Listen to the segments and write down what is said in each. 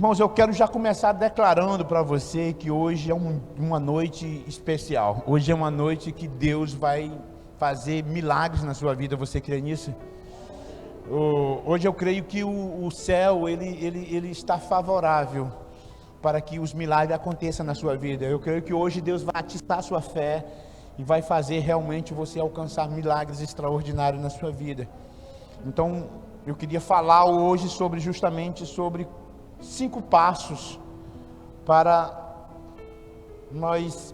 Irmãos, eu quero já começar declarando para você que hoje é uma noite especial. Hoje é uma noite que Deus vai fazer milagres na sua vida. Você crê nisso? Hoje eu creio que o céu ele está favorável para que os milagres aconteçam na sua vida. Eu creio que hoje Deus vai atiçar a sua fé e vai fazer realmente você alcançar milagres extraordinários na sua vida. Então, eu queria falar hoje justamente sobre 5 passos para nós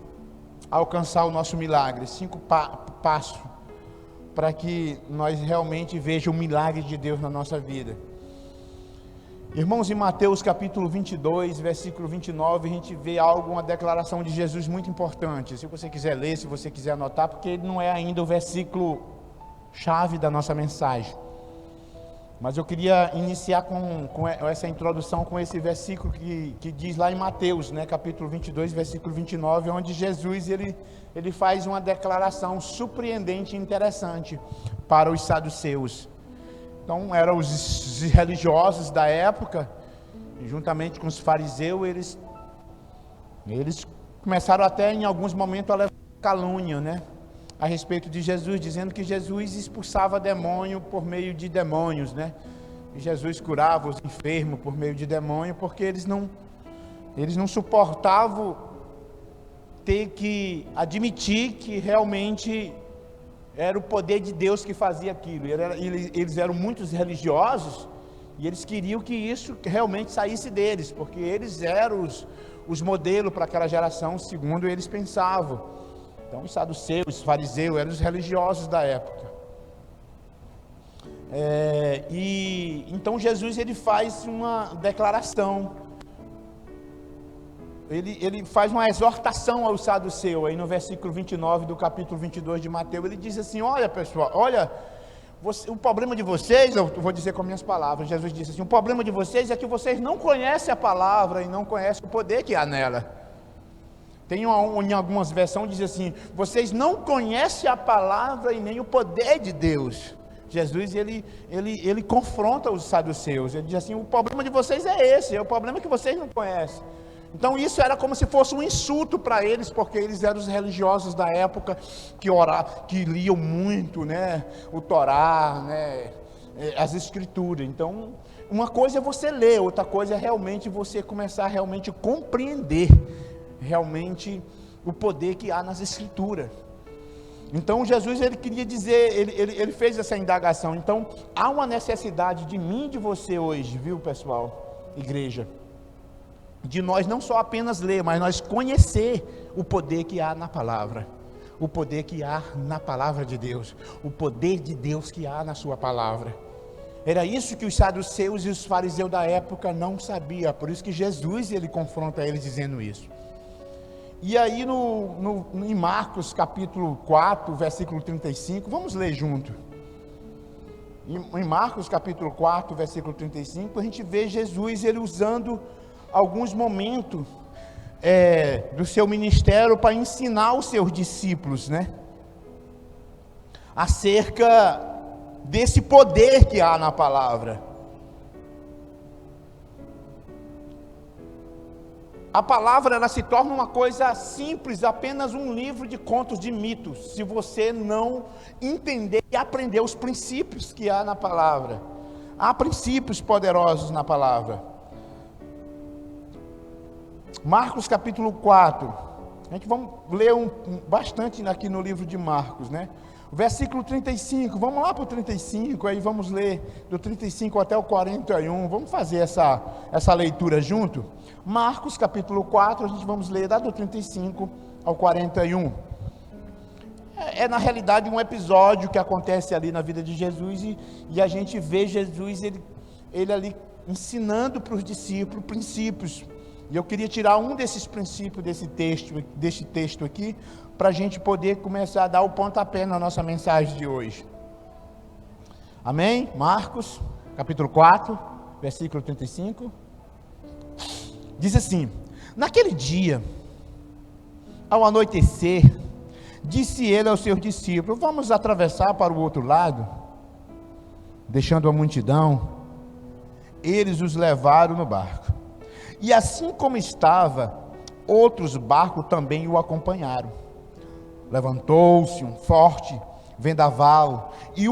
alcançar o nosso milagre. 5 passos para que nós realmente vejamos o milagre de Deus na nossa vida. Irmãos, em Mateus capítulo 22, versículo 29, a gente vê uma declaração de Jesus muito importante. Se você quiser ler, se você quiser anotar, porque ele não é ainda o versículo chave da nossa mensagem. Mas eu queria iniciar com essa introdução com esse versículo que diz lá em Mateus, né, capítulo 22, versículo 29, onde Jesus ele faz uma declaração surpreendente e interessante para os saduceus. Então, eram os religiosos da época, e juntamente com os fariseus, eles começaram até em alguns momentos a levar calúnia, né, a respeito de Jesus, dizendo que Jesus expulsava demônio por meio de demônios, né? E Jesus curava os enfermos por meio de demônio, porque eles não suportavam ter que admitir que realmente era o poder de Deus que fazia aquilo. Eles eram muito religiosos e eles queriam que isso realmente saísse deles, porque eles eram os modelos para aquela geração, segundo eles pensavam. Então, os saduceus, os fariseus, eram os religiosos da época. Então, Jesus ele faz uma declaração. Ele faz uma exortação aos saduceus. Aí no versículo 29 do capítulo 22 de Mateus, ele diz assim: olha pessoal, o problema de vocês, eu vou dizer com minhas palavras, Jesus disse assim: o problema de vocês é que vocês não conhecem a palavra e não conhecem o poder que há nela. Tem em algumas versões diz assim: vocês não conhecem a palavra e nem o poder de Deus. Jesus ele confronta os saduceus. Ele diz assim: o problema de vocês é esse, o problema é que vocês não conhecem. Então isso era como se fosse um insulto para eles, porque eles eram os religiosos da época que liam muito, né, o Torá, né, as escrituras. Então, uma coisa é você ler, outra coisa é realmente você começar a realmente compreender realmente o poder que há nas escrituras. Então Jesus ele queria dizer, ele fez essa indagação. Então há uma necessidade de mim e de você hoje, viu pessoal, igreja, de nós não só apenas ler, mas nós conhecer o poder que há na palavra, o poder que há na palavra de Deus, o poder de Deus que há na sua palavra. Era isso que os saduceus e os fariseus da época não sabiam, por isso que Jesus ele confronta eles dizendo isso. E aí em Marcos capítulo 4, versículo 35, vamos ler junto. Em Marcos capítulo 4, versículo 35, a gente vê Jesus ele usando alguns momentos do seu ministério para ensinar os seus discípulos, né, acerca desse poder que há na palavra. A palavra ela se torna uma coisa simples, apenas um livro de contos de mitos, se você não entender e aprender os princípios que há na palavra. Há princípios poderosos na palavra. Marcos capítulo 4, a gente vamos ler bastante aqui no livro de Marcos, né? Versículo 35, vamos lá para o 35, aí vamos ler do 35 até o 41, vamos fazer essa leitura junto. Marcos capítulo 4, a gente vamos ler do 35 ao 41. Na realidade um episódio que acontece ali na vida de Jesus e a gente vê Jesus, ele ali ensinando para os discípulos princípios. E eu queria tirar um desses princípios desse texto aqui, para a gente poder começar a dar o pontapé na nossa mensagem de hoje. Amém? Marcos, capítulo 4, versículo 35. Diz assim: naquele dia, ao anoitecer, disse ele aos seus discípulos: vamos atravessar para o outro lado. Deixando a multidão, eles os levaram no barco. E assim como estava, outros barcos também o acompanharam. Levantou-se um forte vendaval, e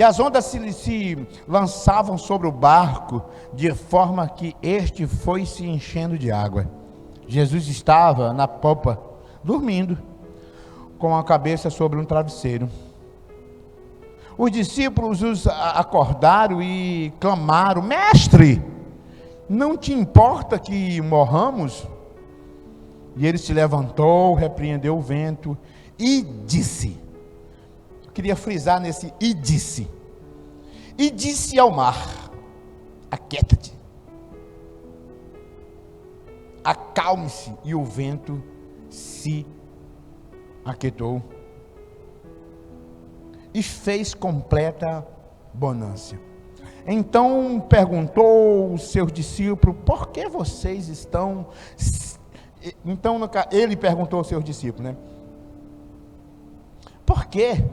as ondas se lançavam sobre o barco, de forma que este foi se enchendo de água. Jesus estava na popa, dormindo, com a cabeça sobre um travesseiro. Os discípulos os acordaram e clamaram: Mestre, não te importa que morramos? E ele se levantou, repreendeu o vento e disse, eu queria frisar nesse e disse ao mar: aquieta-te, acalme-se, e o vento se aquietou e fez completa bonança. Então perguntou os seus discípulos: por que vocês estão... Então ele perguntou aos seus discípulos, né? Por que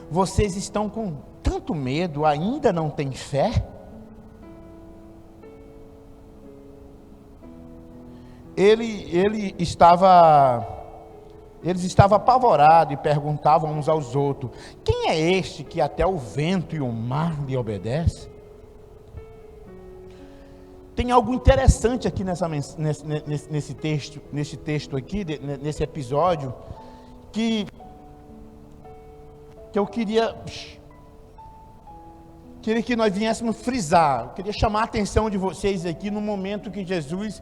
vocês estão com tanto medo, ainda não têm fé? Eles estavam apavorados e perguntavam uns aos outros: quem é este que até o vento e o mar lhe obedecem? Tem algo interessante aqui nesse texto aqui, nesse episódio, que eu queria que nós viéssemos frisar. Eu queria chamar a atenção de vocês aqui no momento que Jesus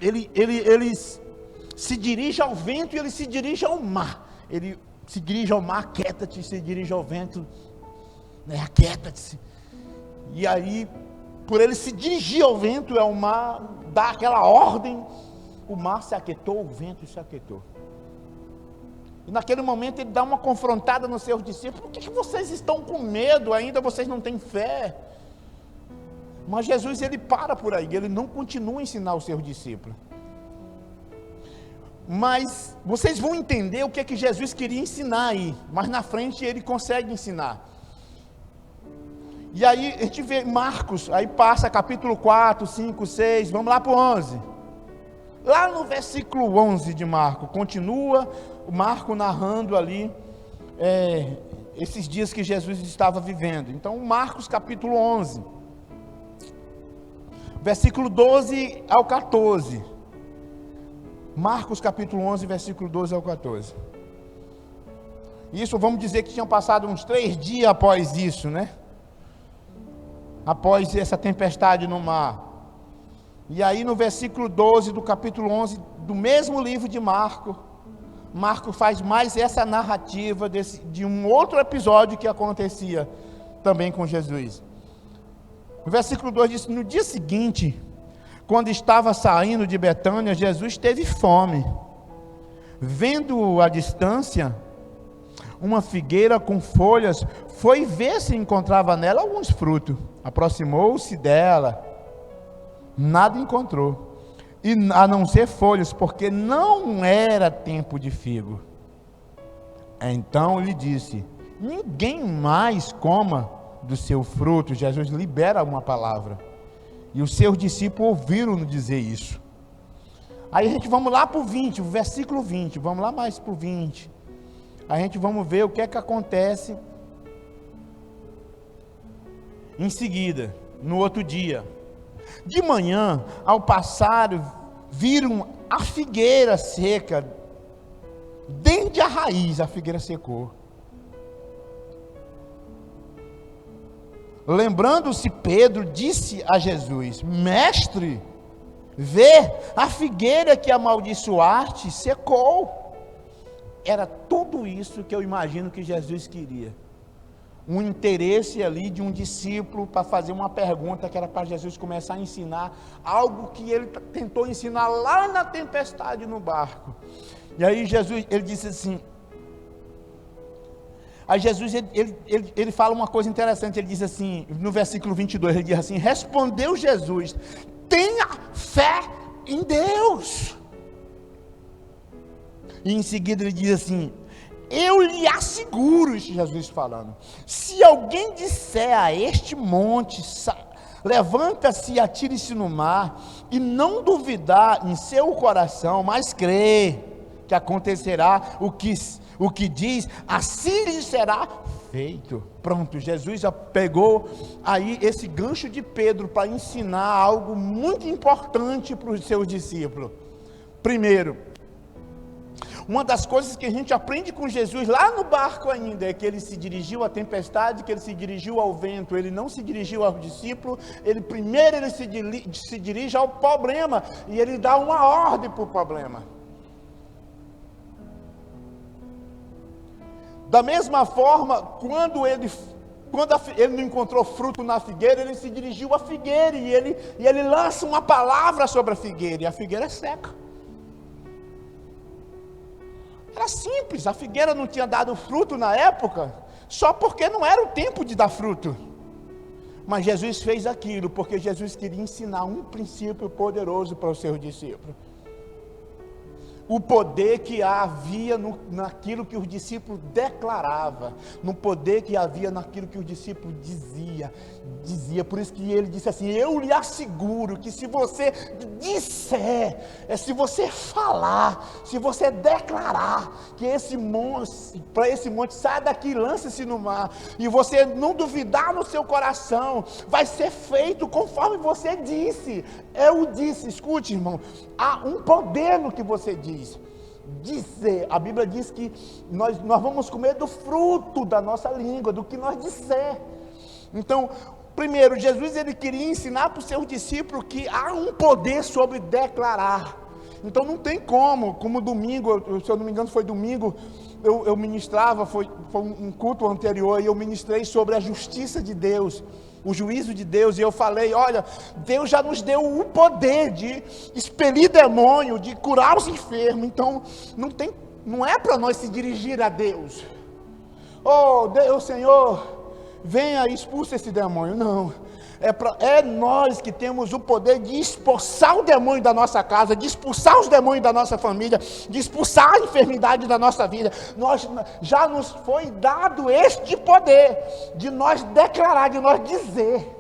ele se dirige ao vento e ele se dirige ao mar. Ele se dirige ao mar: aquieta-te, se dirige ao vento, né, aquieta-te. E aí, por ele se dirigir ao vento e ao mar, dar aquela ordem, o mar se aquietou, o vento se aquietou. E naquele momento ele dá uma confrontada nos seus discípulos: por que vocês estão com medo ainda? Vocês não têm fé? Mas Jesus, ele para por aí, ele não continua a ensinar os seus discípulos. Mas vocês vão entender o que é que Jesus queria ensinar aí, mas na frente ele consegue ensinar. E aí a gente vê Marcos, aí passa capítulo 4, 5, 6, vamos lá para o 11. Lá no versículo 11 de Marcos, continua o Marco narrando ali esses dias que Jesus estava vivendo. Então Marcos capítulo 11, versículo 12 ao 14. Marcos capítulo 11, versículo 12 ao 14. Isso, vamos dizer que tinham passado uns 3 dias após isso, né? Após essa tempestade no mar. E aí no versículo 12 do capítulo 11 do mesmo livro de Marcos, Marcos faz mais essa narrativa de um outro episódio que acontecia também com Jesus. O versículo 2 diz: no dia seguinte, quando estava saindo de Betânia, Jesus teve fome. Vendo à distância uma figueira com folhas, foi ver se encontrava nela alguns frutos. Aproximou-se dela, nada encontrou, e a não ser folhas, porque não era tempo de figo. Então lhe disse: ninguém mais coma do seu fruto. Jesus libera uma palavra, e os seus discípulos ouviram-no dizer isso. Aí a gente vamos lá para o 20, o versículo 20, vamos lá mais para o 20, a gente vamos ver o que é que acontece em seguida, no outro dia. De manhã, ao passar, viram a figueira seca, desde a raiz a figueira secou. Lembrando-se, Pedro disse a Jesus: mestre, vê, a figueira que amaldiçoaste secou. Era tudo isso que eu imagino que Jesus queria. Um interesse ali de um discípulo para fazer uma pergunta que era para Jesus começar a ensinar algo que ele tentou ensinar lá na tempestade no barco. E aí Jesus, ele disse assim, aí Jesus, ele fala uma coisa interessante, ele diz assim, no versículo 22, ele diz assim: respondeu Jesus: tenha fé em Deus. E em seguida ele diz assim: eu lhe asseguro, isso Jesus falando, se alguém disser a este monte, Levanta-se e atire-se no mar, e não duvidar em seu coração, mas crê que acontecerá o que diz, assim lhe será feito. Pronto, Jesus já pegou aí esse gancho de Pedro para ensinar algo muito importante para os seus discípulos. Primeiro, uma das coisas que a gente aprende com Jesus lá no barco ainda, é que ele se dirigiu à tempestade, que ele se dirigiu ao vento, ele não se dirigiu ao discípulo, ele se dirige ao problema, e ele dá uma ordem para o problema. Da mesma forma, quando ele não encontrou fruto na figueira, ele se dirigiu à figueira, e ele lança uma palavra sobre a figueira, e a figueira é seca. Era simples, a figueira não tinha dado fruto na época, só porque não era o tempo de dar fruto. Mas Jesus fez aquilo, porque Jesus queria ensinar um princípio poderoso para os seus discípulos. O poder que havia naquilo que os discípulos declaravam, no poder que havia naquilo que os discípulos dizia. Por isso que ele disse assim: eu lhe asseguro que se você disser, se você falar, se você declarar que para esse monte sai daqui, lance-se no mar, e você não duvidar no seu coração, vai ser feito conforme você disse. Eu disse, escute, irmão, há um poder no que você diz. Dizer, a Bíblia diz que nós vamos comer do fruto da nossa língua, do que nós disser. Então, primeiro, Jesus ele queria ensinar para os seus discípulos que há um poder sobre declarar. Então não tem como domingo, se eu não me engano foi domingo, eu ministrava, foi um culto anterior, e eu ministrei sobre a justiça de Deus, o juízo de Deus, e eu falei: olha, Deus já nos deu o poder de expelir demônio, de curar os enfermos. Então não é para nós se dirigir a Deus: oh Deus, Senhor, venha e expulsa esse demônio. Não, é nós que temos o poder de expulsar o demônio da nossa casa, de expulsar os demônios da nossa família, de expulsar a enfermidade da nossa vida. Já nos foi dado este poder de nós declarar, de nós dizer.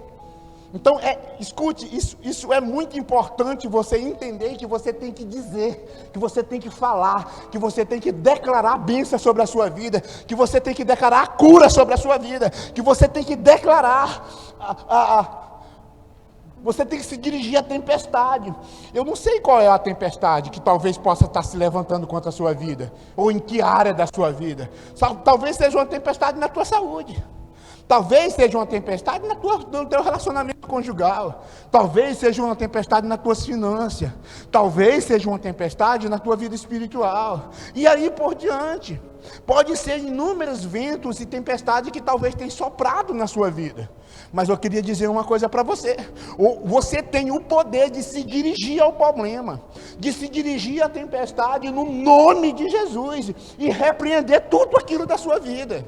Então, escute, isso é muito importante você entender, que você tem que dizer, que você tem que falar, que você tem que declarar a bênção sobre a sua vida, que você tem que declarar a cura sobre a sua vida, que você tem que declarar você tem que se dirigir à tempestade. Eu não sei qual é a tempestade que talvez possa estar se levantando contra a sua vida, ou em que área da sua vida. Talvez seja uma tempestade na tua saúde. Talvez seja uma tempestade no teu relacionamento conjugal. Talvez seja uma tempestade nas tuas finanças. Talvez seja uma tempestade na tua vida espiritual. E aí por diante. Pode ser inúmeros ventos e tempestades que talvez tenham soprado na sua vida. Mas eu queria dizer uma coisa para você. Você tem o poder de se dirigir ao problema, de se dirigir à tempestade no nome de Jesus e repreender tudo aquilo da sua vida.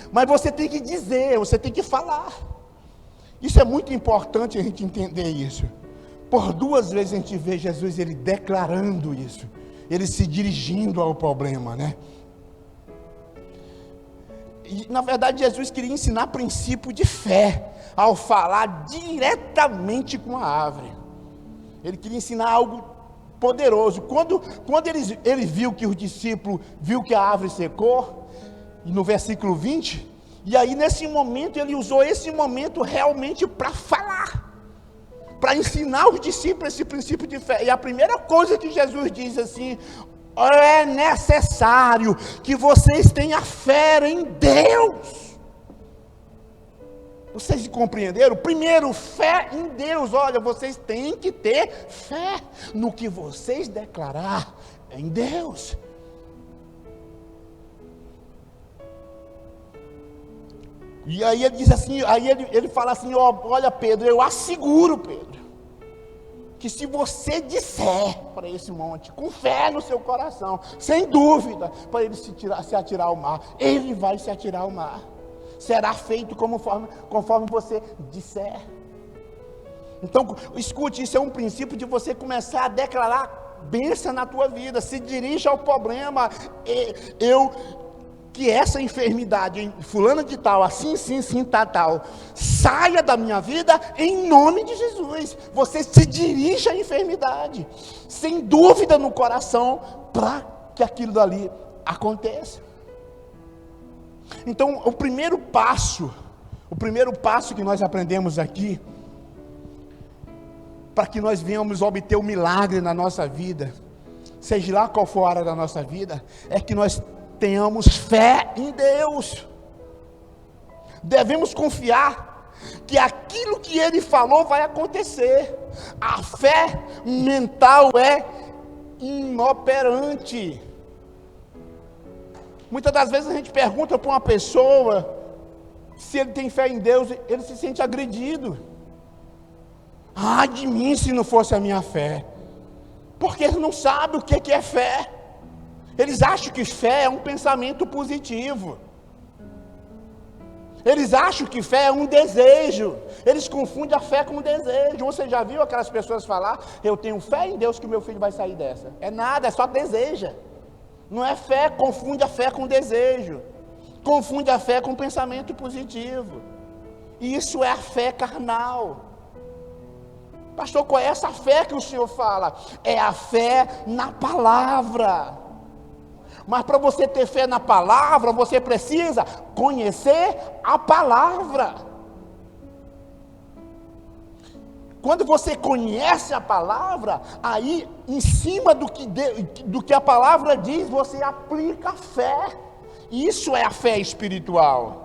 Mas você tem que dizer, você tem que falar. Isso é muito importante a gente entender isso. Por duas vezes a gente vê Jesus ele declarando isso, ele se dirigindo ao problema, né? E, na verdade, Jesus queria ensinar princípio de fé ao falar diretamente com a árvore. Ele queria ensinar algo poderoso. Quando ele viu que os discípulos viu que a árvore secou, e no versículo 20, e aí nesse momento ele usou esse momento realmente para falar, para ensinar os discípulos esse princípio de fé. E a primeira coisa que Jesus diz assim: é necessário que vocês tenham fé em Deus. Vocês compreenderam? Primeiro, fé em Deus. Olha, vocês têm que ter fé no que vocês declarar em Deus. E aí ele diz assim, ele fala assim: olha Pedro, eu asseguro, Pedro, que se você disser para esse monte, com fé no seu coração, sem dúvida, para ele se atirar ao mar, ele vai se atirar ao mar. Será feito conforme você disser. Então, escute, isso é um princípio de você começar a declarar bênção na tua vida. Se dirija ao problema. Eu que essa enfermidade, fulano de tal, assim, sim, tal, saia da minha vida em nome de Jesus. Você se dirige à enfermidade, sem dúvida no coração, para que aquilo dali aconteça. Então, o primeiro passo que nós aprendemos aqui, para que nós venhamos obter o milagre na nossa vida, seja lá qual for a área da nossa vida, é que nós tenhamos fé em Deus. Devemos confiar que aquilo que Ele falou vai acontecer. A fé mental é inoperante. Muitas das vezes a gente pergunta para uma pessoa se ele tem fé em Deus, ele se sente agredido. Ai de mim se não fosse a minha fé. Porque eles não sabem o que é fé. Eles acham que fé é um pensamento positivo. Eles acham que fé é um desejo. Eles confundem a fé com o desejo. Você já viu aquelas pessoas falar: eu tenho fé em Deus que o meu filho vai sair dessa? É nada, é só deseja. Não é fé, confunde a fé com desejo. Confunde a fé com pensamento positivo. E isso é a fé carnal. Pastor, qual é essa fé que o Senhor fala? É a fé na palavra. Mas para você ter fé na palavra, você precisa conhecer a palavra. Quando você conhece a palavra, aí em cima do que a palavra diz, você aplica a fé. Isso é a fé espiritual.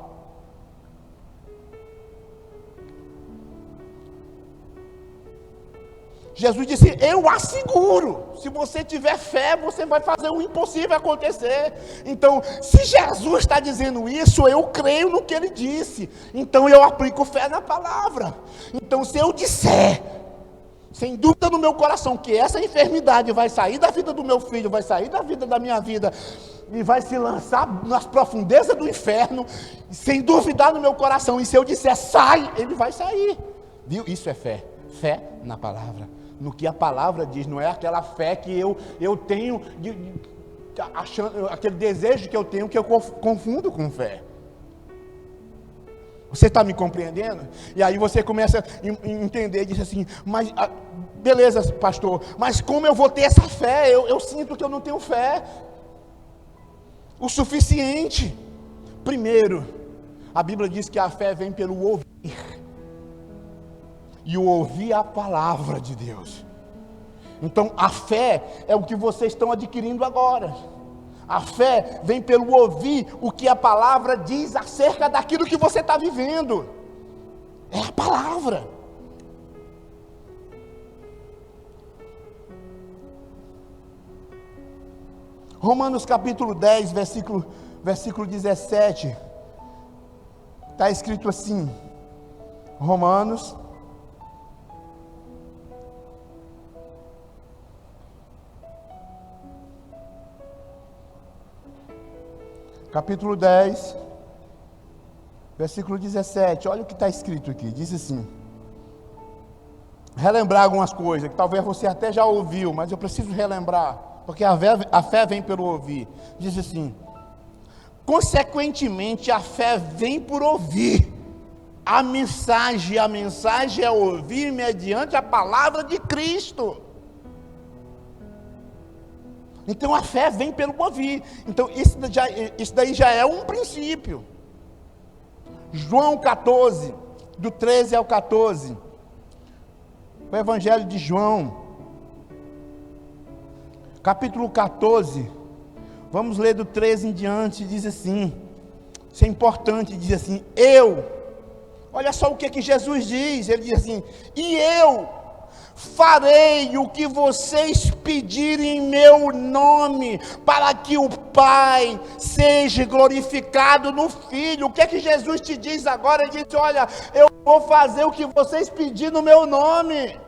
Jesus disse: eu asseguro, se você tiver fé, você vai fazer o impossível acontecer. Então, se Jesus está dizendo isso, eu creio no que Ele disse. Então, eu aplico fé na palavra. Então, se eu disser, sem dúvida no meu coração, que essa enfermidade vai sair da vida do meu filho, vai sair da vida da minha vida, e vai se lançar nas profundezas do inferno, sem duvidar no meu coração, e se eu disser sai, ele vai sair. Viu? Isso é fé. Fé na palavra. No que a palavra diz, não é aquela fé que eu tenho, achando, aquele desejo que eu tenho, que eu confundo com fé. Você está me compreendendo? E aí você começa a entender, diz assim: mas beleza, pastor, mas como eu vou ter essa fé? Eu sinto que eu não tenho fé o suficiente. Primeiro, a Bíblia diz que a fé vem pelo ouvir. E o ouvir a palavra de Deus. Então a fé é o que vocês estão adquirindo agora. A fé vem pelo ouvir o que a palavra diz acerca daquilo que você está vivendo. É a palavra. Romanos capítulo 10, versículo 17. Está escrito assim. Romanos capítulo 10, versículo 17, olha o que está escrito aqui, diz assim, relembrar algumas coisas, que talvez você até já ouviu, mas eu preciso relembrar, porque a fé vem pelo ouvir, diz assim, consequentemente a fé vem por ouvir, a mensagem é ouvir mediante a palavra de Cristo. Então a fé vem pelo ouvir. Então isso daí já é um princípio. João 14, do 13 ao 14. O Evangelho de João, capítulo 14. Vamos ler do 13 em diante, diz assim. Isso é importante, diz assim: olha só o que Jesus diz. Ele diz assim: e eu farei o que vocês pedirem em meu nome, para que o Pai seja glorificado no Filho. O que é que Jesus te diz agora? Ele diz: olha, eu vou fazer o que vocês pedirem no meu nome.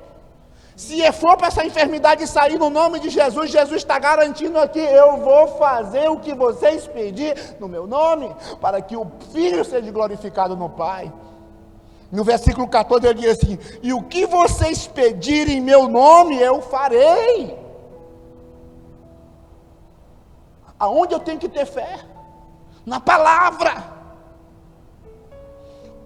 Se for para essa enfermidade sair no nome de Jesus, Jesus está garantindo aqui: eu vou fazer o que vocês pedirem no meu nome, para que o Filho seja glorificado no Pai. No versículo 14 ele diz assim: e o que vocês pedirem em meu nome, eu farei. Aonde eu tenho que ter fé? Na palavra.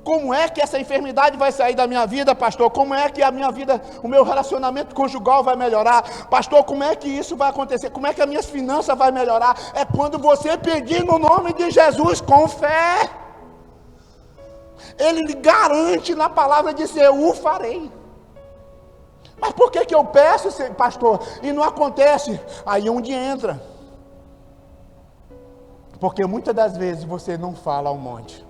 Como é que essa enfermidade vai sair da minha vida, pastor? Como é que a minha vida, o meu relacionamento conjugal vai melhorar? Pastor, como é que isso vai acontecer? Como é que as minhas finanças vai melhorar? É quando você pedir no nome de Jesus com fé. Ele lhe garante na palavra de dizer, eu o farei. Mas por que eu peço, pastor, e não acontece? Aí é onde entra. Porque muitas das vezes você não fala ao monte.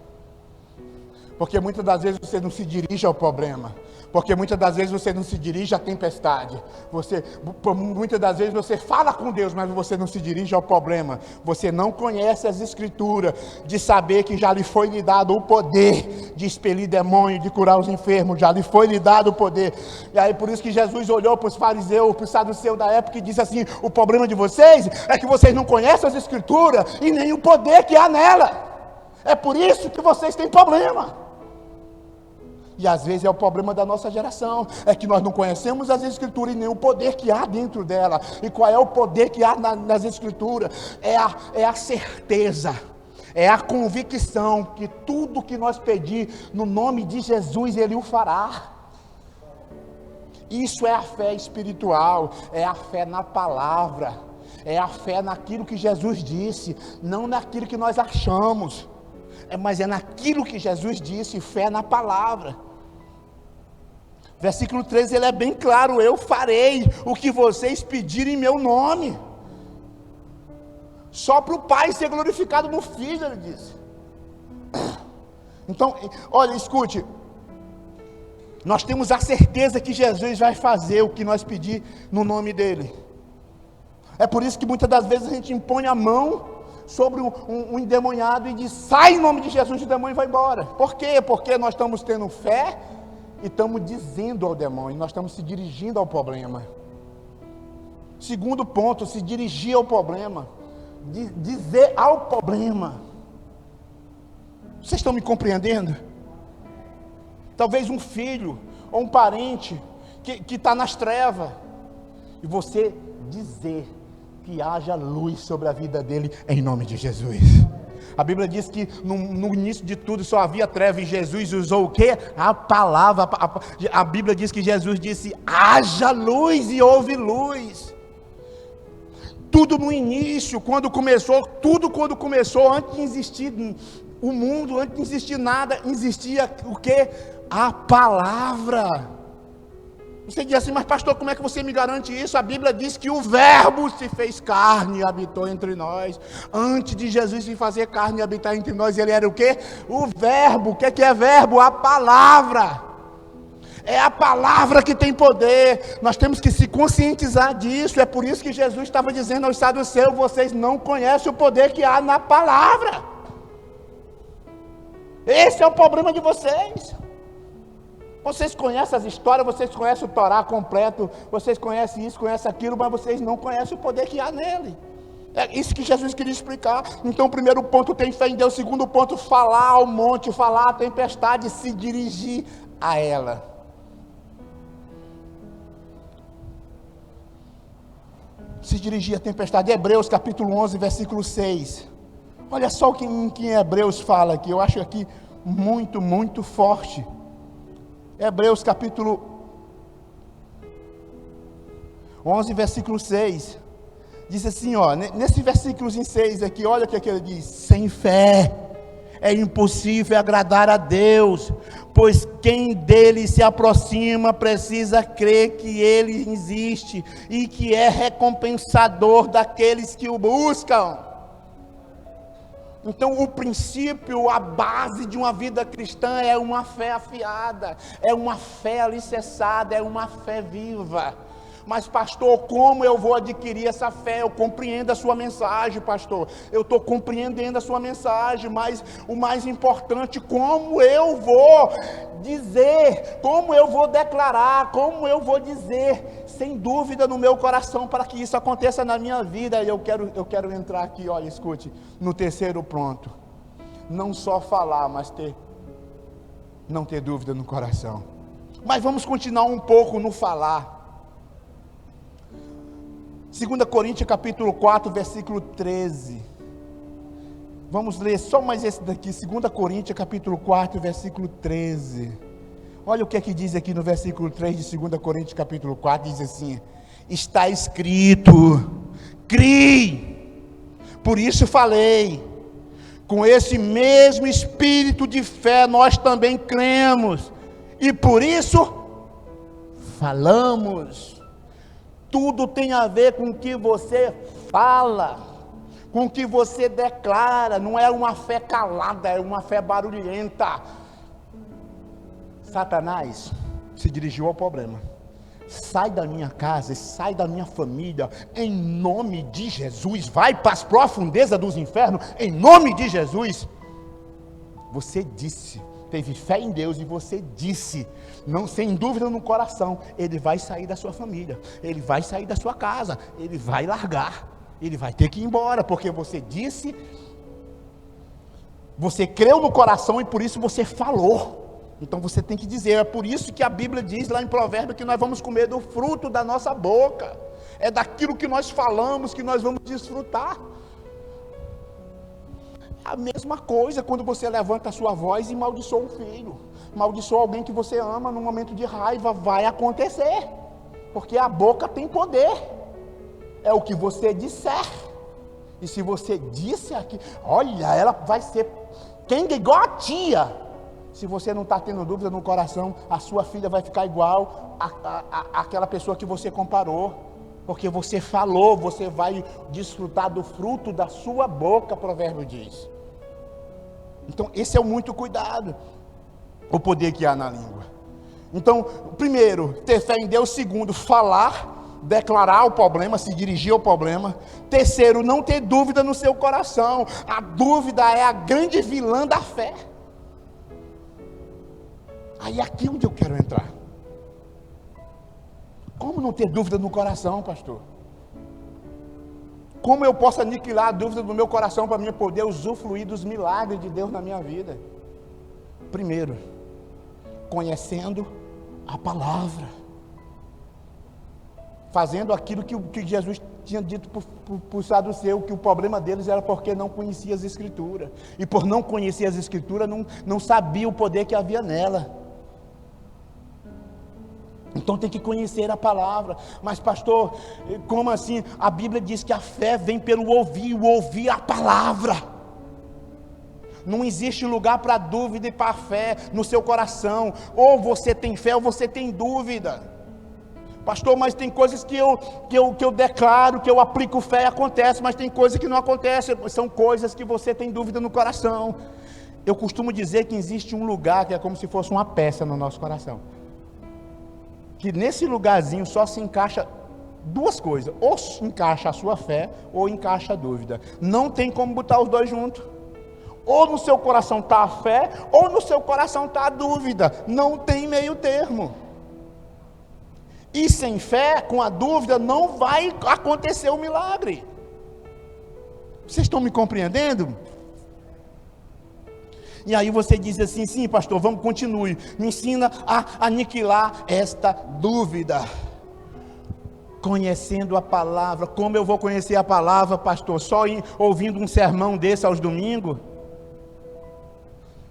Porque muitas das vezes você não se dirige ao problema. Porque muitas das vezes você não se dirige à tempestade. Muitas das vezes você fala com Deus, mas você não se dirige ao problema. Você não conhece as escrituras, de saber que já lhe foi lhe dado o poder de expelir demônio, de curar os enfermos, já lhe foi lhe dado o poder. E aí por isso que Jesus olhou para os fariseus, para os saduceus da época e disse assim, o problema de vocês é que vocês não conhecem as escrituras e nem o poder que há nela. É por isso que vocês têm problema. E às vezes é o problema da nossa geração, é que nós não conhecemos as escrituras e nem o poder que há dentro dela. E qual é o poder que há nas escrituras? É a certeza, é a convicção que tudo que nós pedir no nome de Jesus, Ele o fará. Isso é a fé espiritual, é a fé na palavra, é a fé naquilo que Jesus disse, não naquilo que nós achamos, mas é naquilo que Jesus disse, fé na palavra. Versículo 13, ele é bem claro, eu farei o que vocês pedirem em meu nome. Só para o Pai ser glorificado no Filho, ele disse. Então, olha, escute, nós temos a certeza que Jesus vai fazer o que nós pedir no nome dele. É por isso que muitas das vezes a gente impõe a mão sobre um endemoniado e diz, sai em nome de Jesus, o demônio vai embora. Por quê? Porque nós estamos tendo fé e estamos dizendo ao demônio, nós estamos se dirigindo ao problema. Segundo ponto, se dirigir ao problema, dizer ao problema. Vocês estão me compreendendo? Talvez um filho ou um parente que está nas trevas, e você dizer que haja luz sobre a vida dele em nome de Jesus. A Bíblia diz que no início de tudo só havia treva e Jesus usou o quê? A palavra. A Bíblia diz que Jesus disse, haja luz e houve luz. Tudo no início, quando começou, antes de existir o mundo, antes de existir nada, existia o quê? A palavra. Você diz assim, mas pastor, como é que você me garante isso? A Bíblia diz que o verbo se fez carne e habitou entre nós. Antes de Jesus se fazer carne e habitar entre nós, ele era o quê? O verbo. O que é verbo? A palavra. É a palavra que tem poder. Nós temos que se conscientizar disso. É por isso que Jesus estava dizendo aos saduceus, vocês não conhecem o poder que há na palavra. Esse é o problema de vocês. Vocês conhecem as histórias, vocês conhecem o Torá completo, vocês conhecem isso, conhecem aquilo, mas vocês não conhecem o poder que há nele. É isso que Jesus queria explicar. Então, o primeiro ponto, tem fé em Deus. O segundo ponto, falar ao monte, falar à tempestade, se dirigir a ela. Se dirigir à tempestade. Hebreus capítulo 11, versículo 6. Olha só o que em Hebreus fala aqui, eu acho aqui muito, muito forte. Hebreus capítulo 11, versículo 6, diz assim, ó, nesse versículo 6 aqui, olha o que ele diz, sem fé é impossível agradar a Deus, pois quem dele se aproxima precisa crer que ele existe e que é recompensador daqueles que o buscam. Então o princípio, a base de uma vida cristã é uma fé afiada, é uma fé alicerçada, é uma fé viva. Mas pastor, como eu vou adquirir essa fé? Eu compreendo a sua mensagem, pastor, eu estou compreendendo a sua mensagem, mas o mais importante, como eu vou dizer, como eu vou declarar, como eu vou dizer, sem dúvida no meu coração, para que isso aconteça na minha vida. E eu quero entrar aqui, olha, escute, no terceiro ponto, não só falar, mas não ter dúvida no coração. Mas vamos continuar um pouco no falar. 2 Coríntios capítulo 4, versículo 13. Vamos ler só mais esse daqui, 2 Coríntios, capítulo 4, versículo 13. Olha o que é que diz aqui no versículo 3 de 2 Coríntios, capítulo 4, diz assim: está escrito, criei, por isso falei, com esse mesmo espírito de fé nós também cremos, e por isso falamos. Tudo tem a ver com o que você fala, com o que você declara. Não é uma fé calada, é uma fé barulhenta. Satanás se dirigiu ao problema: sai da minha casa, sai da minha família, em nome de Jesus, vai para as profundezas dos infernos, em nome de Jesus. Você disse, teve fé em Deus, e você disse, não sem dúvida no coração, ele vai sair da sua família, ele vai sair da sua casa, ele vai largar, ele vai ter que ir embora, porque você disse, você creu no coração e por isso você falou. Então você tem que dizer. É por isso que a Bíblia diz lá em Provérbios que nós vamos comer do fruto da nossa boca, é daquilo que nós falamos que nós vamos desfrutar. A mesma coisa quando você levanta a sua voz e maldiçoa um filho, maldiçoa alguém que você ama num momento de raiva, vai acontecer, porque a boca tem poder, é o que você disser. E se você disse aqui, olha, ela vai ser quem igual a tia. Se você não está tendo dúvida no coração, a sua filha vai ficar igual àquela pessoa que você comparou, porque você falou, você vai desfrutar do fruto da sua boca, provérbio diz. Então esse é o muito cuidado, o poder que há na língua. Então, primeiro, ter fé em Deus. Segundo, falar, declarar o problema, se dirigir ao problema. Terceiro, não ter dúvida no seu coração. A dúvida é a grande vilã da fé. Aí é aqui onde eu quero entrar. Como não ter dúvida no coração, pastor? Como eu posso aniquilar a dúvida do meu coração para mim poder usufruir dos milagres de Deus na minha vida? Primeiro, conhecendo a palavra, fazendo aquilo que Jesus tinha dito para o saduceu, que o problema deles era porque não conhecia as Escrituras, e por não conhecer as Escrituras, não sabia o poder que havia nela. Então tem que conhecer a palavra. Mas pastor, como assim? A Bíblia diz que a fé vem pelo ouvir, o ouvir a palavra. Não existe lugar para dúvida e para fé no seu coração. Ou você tem fé ou você tem dúvida. Pastor, mas tem coisas que eu declaro, que eu aplico fé e acontece, mas tem coisas que não acontecem. São coisas que você tem dúvida no coração. Eu costumo dizer que existe um lugar que é como se fosse uma peça no nosso coração, que nesse lugarzinho só se encaixa duas coisas: ou encaixa a sua fé, ou encaixa a dúvida. Não tem como botar os dois juntos. Ou no seu coração está a fé, ou no seu coração está a dúvida. Não tem meio termo. E sem fé, com a dúvida, não vai acontecer o milagre. Vocês estão me compreendendo? E aí você diz assim: sim, pastor, vamos, continue, me ensina a aniquilar esta dúvida. Conhecendo a palavra. Como eu vou conhecer a palavra, pastor? Só ouvindo um sermão desse aos domingos?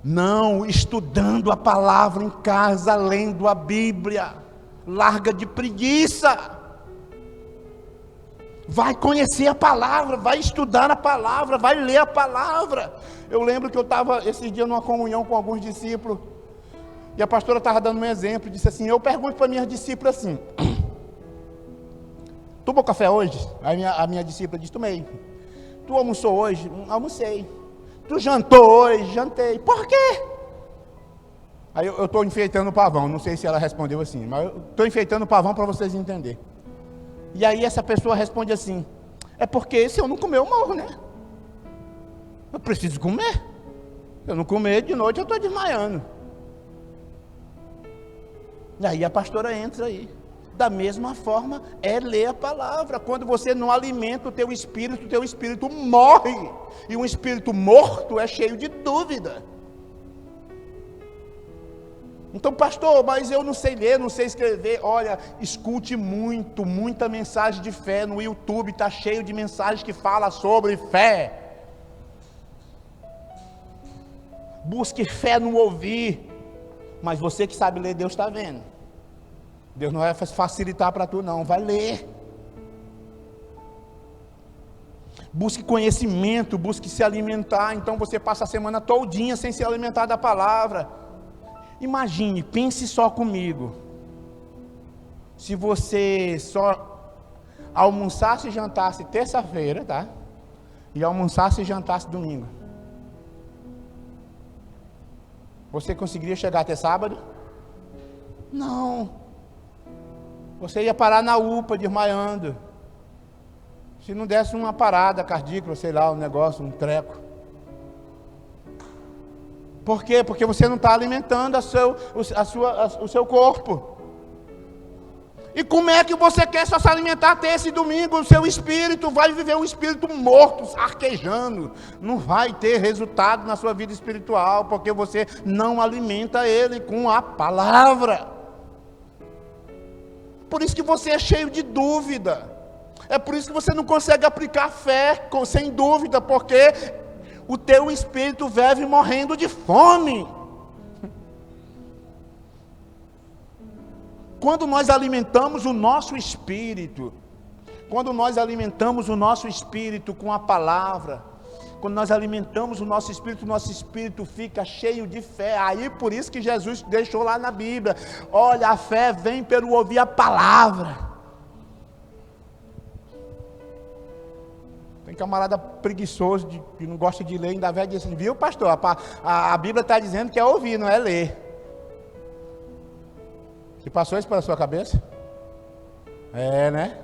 Não, estudando a palavra em casa, lendo a Bíblia. Larga de preguiça. Vai conhecer a palavra, vai estudar a palavra, vai ler a palavra. Eu lembro que eu estava esses dias numa comunhão com alguns discípulos, e a pastora estava dando um exemplo, disse assim: eu pergunto para minhas discípulas assim: tomou café hoje? Aí a minha discípula disse: tomei. Tu almoçou hoje? Almocei. Tu jantou hoje? Jantei. Por quê? Aí eu estou enfeitando o pavão, não sei se ela respondeu assim, mas eu estou enfeitando o pavão para vocês entenderem. E aí essa pessoa responde assim: é porque se eu não comer eu morro, né? Eu preciso comer. Se eu não comer de noite eu estou desmaiando. E aí a pastora entra aí. Da mesma forma é ler a palavra. Quando você não alimenta o teu espírito morre. E um espírito morto é cheio de dúvida. Então, pastor, mas eu não sei ler, não sei escrever. Olha, escute muita mensagem de fé no YouTube, está cheio de mensagens que falam sobre fé. Busque fé no ouvir. Mas você que sabe ler, Deus está vendo. Deus não vai facilitar para tu não, vai ler. Busque conhecimento, busque se alimentar. Então você passa a semana todinha sem se alimentar da palavra. Imagine, pense só comigo. Se você só almoçasse e jantasse terça-feira, tá? E almoçasse e jantasse domingo, você conseguiria chegar até sábado? Não. Você ia parar na UPA desmaiando. Se não desse uma parada cardíaca, sei lá, um negócio, um treco. Por quê? Porque você não está alimentando o seu corpo. E como é que você quer só se alimentar até esse domingo? O seu espírito vai viver um espírito morto, arquejando. Não vai ter resultado na sua vida espiritual, porque você não alimenta ele com a palavra. Por isso que você é cheio de dúvida. É por isso que você não consegue aplicar fé sem dúvida, porque o teu espírito vive morrendo de fome. Quando nós alimentamos o nosso espírito, com a palavra, quando nós alimentamos o nosso espírito fica cheio de fé. Aí por isso que Jesus deixou lá na Bíblia, olha, a fé vem pelo ouvir a palavra. Tem camarada preguiçoso, que não gosta de ler, ainda vai dizer assim, viu pastor, a Bíblia está dizendo que é ouvir, não é ler. Se passou isso pela sua cabeça? É, né?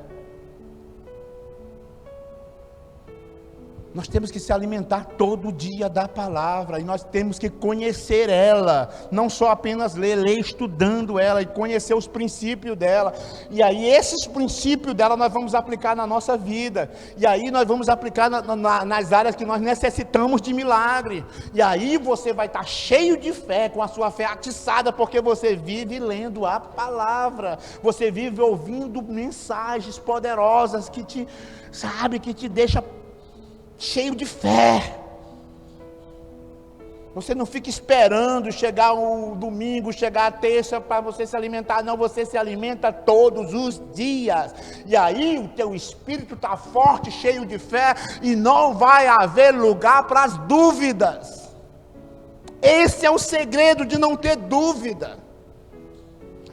Nós temos que se alimentar todo dia da palavra, e nós temos que conhecer ela, não só apenas ler estudando ela, e conhecer os princípios dela, e aí esses princípios dela nós vamos aplicar na nossa vida, e aí nós vamos aplicar nas áreas que nós necessitamos de milagre, e aí você vai estar cheio de fé, com a sua fé atiçada, porque você vive lendo a palavra, você vive ouvindo mensagens poderosas, que te deixa cheio de fé. Você não fica esperando chegar o domingo, chegar a terça para você se alimentar, não, você se alimenta todos os dias, e aí o teu espírito está forte, cheio de fé, e não vai haver lugar para as dúvidas. Esse é o segredo de não ter dúvida,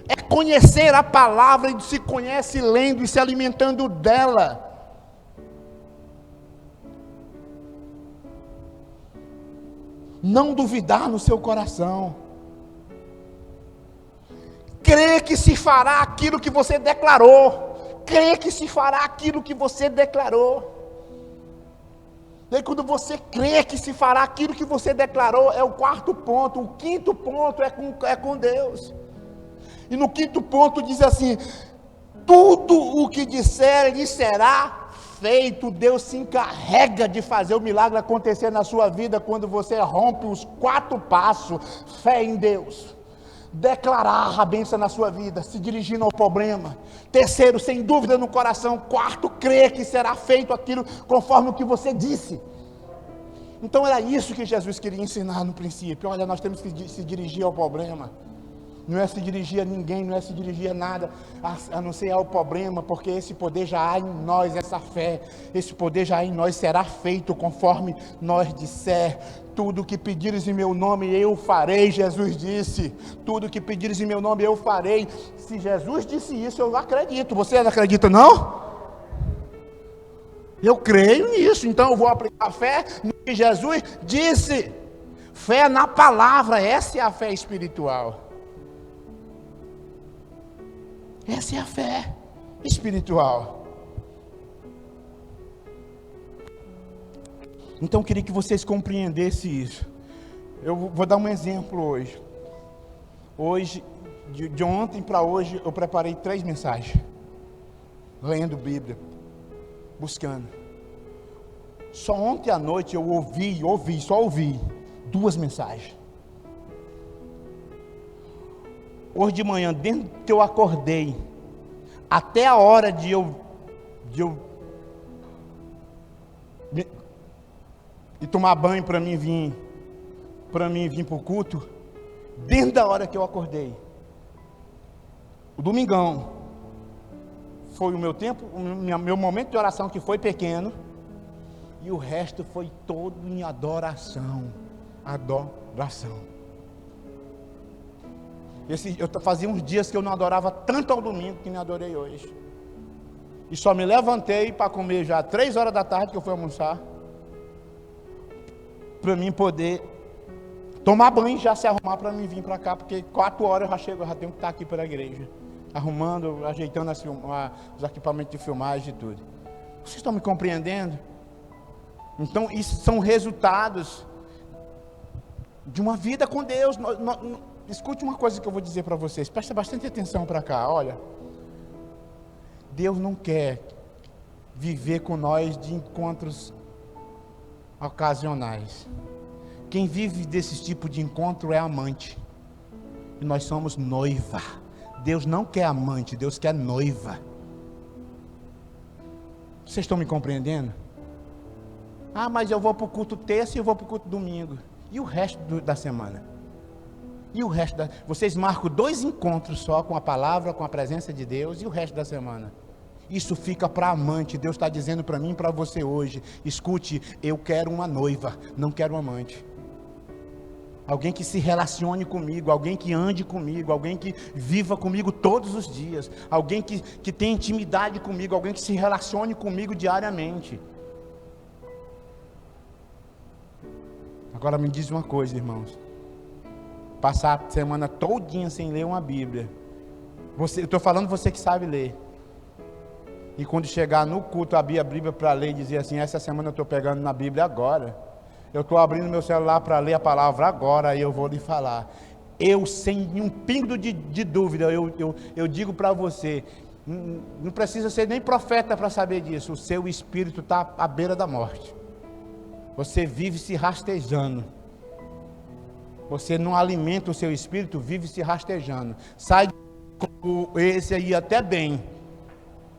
é conhecer a palavra, e se conhece lendo e se alimentando dela. Não duvidar no seu coração, crer que se fará aquilo que você declarou, E quando você crê que se fará aquilo que você declarou, é o quarto ponto. O quinto ponto é com Deus, e no quinto ponto diz assim, tudo o que disser, lhe será feito. Deus se encarrega de fazer o milagre acontecer na sua vida, quando você rompe os 4 passos, fé em Deus, declarar a bênção na sua vida, se dirigindo ao problema. Terceiro, sem dúvida no coração. Quarto, crer que será feito aquilo conforme o que você disse. Então era isso que Jesus queria ensinar no princípio. Olha, nós temos que se dirigir ao problema, não é se dirigir a ninguém, não é se dirigir a nada, a não ser ao problema, porque esse poder já há em nós, essa fé, esse poder já há em nós, será feito conforme nós disser. Tudo que pedires em meu nome eu farei, Jesus disse, tudo que pedires em meu nome eu farei. Se Jesus disse isso, eu acredito. Você não acredita não? Eu creio nisso, então eu vou aplicar a fé no que Jesus disse. Fé na palavra, essa é a fé espiritual. Essa é a fé espiritual. Então eu queria que vocês compreendessem isso. Eu vou dar um exemplo hoje. Hoje, de ontem para hoje, eu preparei 3 mensagens. Lendo Bíblia, buscando. Só ontem à noite eu ouvi 2 mensagens. Hoje de manhã, desde que eu acordei, até a hora de eu tomar banho para mim vir para mim vir para o culto, dentro da hora que eu acordei. O domingão foi o meu tempo, meu momento de oração, que foi pequeno, e o resto foi todo em adoração. Adoração. Eu fazia uns dias que eu não adorava tanto ao domingo que nem adorei hoje. E só me levantei para comer já 3 horas da tarde, que eu fui almoçar, para mim poder tomar banho e já se arrumar para mim vir para cá, porque 4 horas eu já chego, eu já tenho que estar aqui pela igreja, arrumando, ajeitando os equipamentos de filmagem e tudo. Vocês estão me compreendendo? Então, isso são resultados de uma vida com Deus. Escute uma coisa que eu vou dizer para vocês, presta bastante atenção para cá, olha. Deus não quer viver com nós de encontros ocasionais. Quem vive desse tipo de encontro é amante. E nós somos noiva. Deus não quer amante, Deus quer noiva. Vocês estão me compreendendo? Ah, mas eu vou para o culto terça e eu vou para o culto domingo. E o resto da semana? E o resto Vocês marcam 2 encontros só com a palavra, com a presença de Deus, e o resto da semana? Isso fica para amante. Deus está dizendo para mim e para você hoje: escute, eu quero uma noiva, não quero um amante. Alguém que se relacione comigo, alguém que ande comigo, alguém que viva comigo todos os dias, alguém que tenha intimidade comigo, alguém que se relacione comigo diariamente. Agora me diz uma coisa, irmãos. Passar a semana todinha sem ler uma Bíblia. Eu estou falando você que sabe ler. E quando chegar no culto, abrir a Bíblia para ler e dizer assim: essa semana eu estou pegando na Bíblia agora. Eu estou abrindo meu celular para ler a palavra agora e eu vou lhe falar. Eu, sem nenhum pingo de dúvida, eu digo para você, não precisa ser nem profeta para saber disso, o seu espírito está à beira da morte. Você vive se rastejando. Você não alimenta o seu espírito, vive se rastejando. Sai esse aí até bem,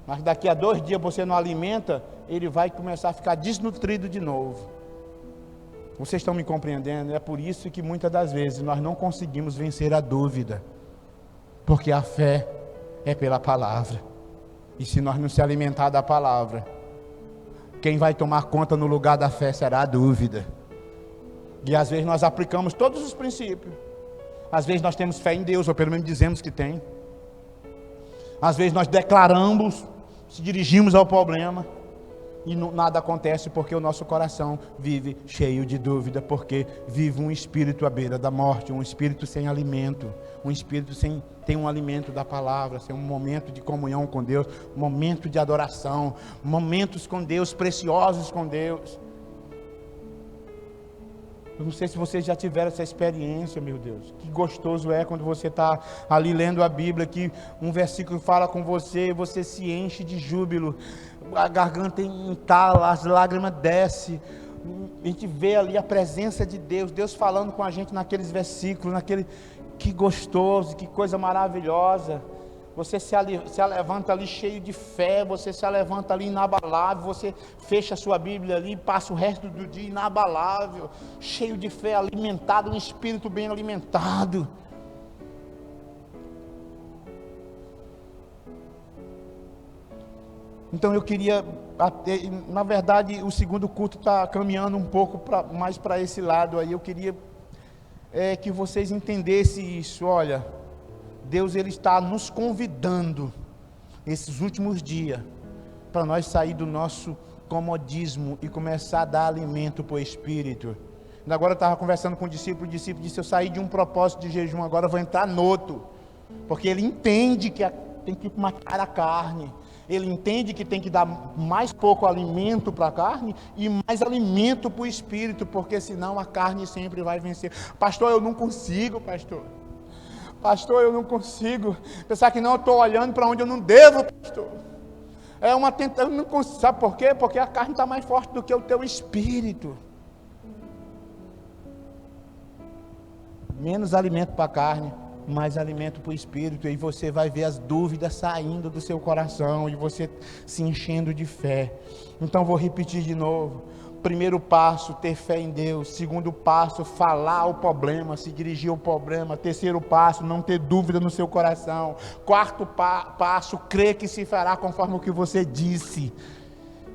mas daqui a 2 dias você não alimenta, ele vai começar a ficar desnutrido de novo. Vocês estão me compreendendo? É por isso que muitas das vezes nós não conseguimos vencer a dúvida, porque a fé é pela palavra. E se nós não se alimentar da palavra, quem vai tomar conta no lugar da fé será a dúvida. E às vezes nós aplicamos todos os princípios. Às vezes nós temos fé em Deus, ou pelo menos dizemos que tem. Às vezes nós declaramos, se dirigimos ao problema, e nada acontece porque o nosso coração vive cheio de dúvida, porque vive um espírito à beira da morte, um espírito sem alimento, um espírito sem ter um alimento da palavra, sem um momento de comunhão com Deus, um momento de adoração, momentos com Deus, preciosos com Deus. Eu não sei se vocês já tiveram essa experiência, meu Deus. Que gostoso é quando você está ali lendo a Bíblia, que um versículo fala com você, e você se enche de júbilo, a garganta entala, as lágrimas descem. A gente vê ali a presença de Deus, Deus falando com a gente naqueles versículos, que gostoso, que coisa maravilhosa. Você se levanta ali cheio de fé, você se levanta ali inabalável, você fecha a sua Bíblia ali e passa o resto do dia inabalável, cheio de fé, alimentado, um espírito bem alimentado. Então eu queria, na verdade o segundo culto está caminhando um pouco mais para esse lado aí. Eu queria que vocês entendessem isso. Olha, Deus ele está nos convidando esses últimos dias para nós sair do nosso comodismo e começar a dar alimento para o Espírito. Agora eu estava conversando com o discípulo disse: eu saí de um propósito de jejum, agora eu vou entrar no outro, porque ele entende que tem que matar a carne, ele entende que tem que dar mais pouco alimento para a carne e mais alimento para o Espírito, porque senão a carne sempre vai vencer. Pastor, eu não consigo, pastor, eu não consigo, pensar que não, eu estou olhando para onde eu não devo, pastor, é uma tentativa, eu não consigo, sabe por quê? Porque a carne está mais forte do que o teu espírito. Menos alimento para a carne, mais alimento para o espírito, e você vai ver as dúvidas saindo do seu coração, e você se enchendo de fé. Então vou repetir de novo, primeiro passo, ter fé em Deus. Segundo passo, falar o problema, se dirigir ao problema. Terceiro passo, não ter dúvida no seu coração. Quarto passo, crer que se fará conforme o que você disse.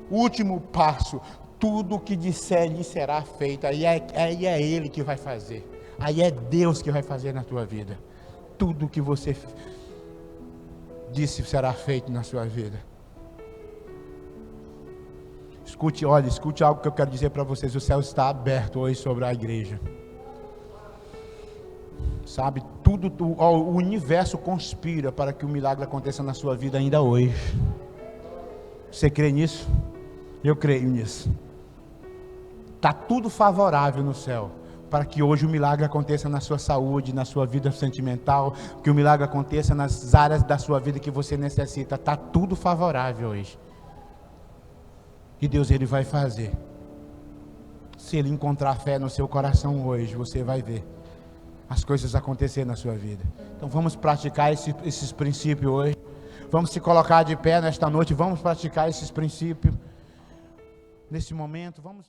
Último passo, tudo o que disser lhe será feito. Aí é Ele que vai fazer. Aí é Deus que vai fazer na tua vida. Tudo o que você disse será feito na sua vida. Escute algo que eu quero dizer para vocês. O céu está aberto hoje sobre a igreja. Sabe, o universo conspira para que o milagre aconteça na sua vida ainda hoje. Você crê nisso? Eu creio nisso. Está tudo favorável no céu para que hoje o milagre aconteça na sua saúde, na sua vida sentimental, que o milagre aconteça nas áreas da sua vida que você necessita. Está tudo favorável hoje. E Deus, Ele vai fazer. Se Ele encontrar fé no seu coração hoje, você vai ver as coisas acontecer na sua vida. Então vamos praticar esses princípios hoje. Vamos se colocar de pé nesta noite, vamos praticar esses princípios. Nesse momento, vamos...